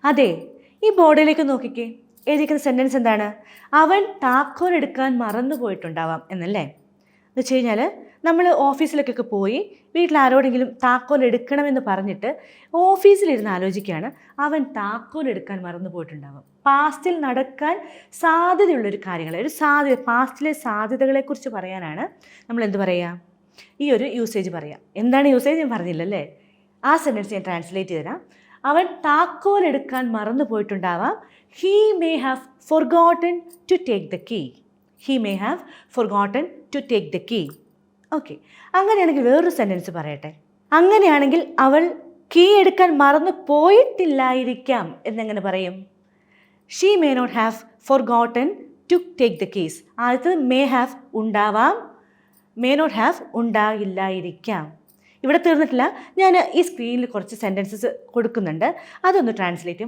അതെ, ഈ ബോർഡിലേക്ക് നോക്കിക്കേ. എഴുതിയിരിക്കുന്ന സെൻറ്റൻസ് എന്താണ്? അവൻ താക്കോൽ എടുക്കാൻ മറന്നു പോയിട്ടുണ്ടാവാം എന്നല്ലേ? എന്ന് വെച്ച് കഴിഞ്ഞാൽ നമ്മൾ ഓഫീസിലേക്കൊക്കെ പോയി വീട്ടിൽ ആരോടെങ്കിലും താക്കോൽ എടുക്കണമെന്ന് പറഞ്ഞിട്ട് ഓഫീസിലിരുന്ന് ആലോചിക്കുകയാണ്, അവൻ താക്കോൽ എടുക്കാൻ മറന്നു പോയിട്ടുണ്ടാവും. പാസ്റ്റിൽ നടക്കാൻ സാധ്യതയുള്ളൊരു കാര്യങ്ങൾ, ഒരു സാധ്യത, പാസ്റ്റിലെ സാധ്യതകളെക്കുറിച്ച് പറയാനാണ് നമ്മൾ എന്ത് പറയുക, ഈ ഒരു യൂസേജ് പറയാം. എന്താണ് യൂസേജ് ഞാൻ പറഞ്ഞില്ലല്ലേ? ആ സെൻറ്റൻസ് ഞാൻ ട്രാൻസ്ലേറ്റ് ചെയ്ത് തരാം. അവൻ താക്കോൽ എടുക്കാൻ മറന്നു പോയിട്ടുണ്ടാവാം. He may have forgotten to take the key. He may have forgotten to take the key. Okay, അങ്ങനെയാണെങ്കിൽ വേറൊരു സെൻറ്റൻസ് പറയട്ടെ. അങ്ങനെയാണെങ്കിൽ അവൾ കീ എടുക്കാൻ മറന്നു പോയിട്ടില്ലായിരിക്കാം എന്നെങ്ങനെ പറയും? She may not have forgotten to take the keys. ആദ്യത്തത് മേ ഹാവ് ഉണ്ടാവാം, മേ നോട്ട് ഹാവ് ഉണ്ടാകില്ലായിരിക്കാം. ഇവിടെ തീർന്നിട്ടില്ല. ഞാൻ ഈ സ്ക്രീനിൽ കുറച്ച് സെൻറ്റൻസസ് കൊടുക്കുന്നുണ്ട്, അതൊന്ന് ട്രാൻസ്ലേറ്റ്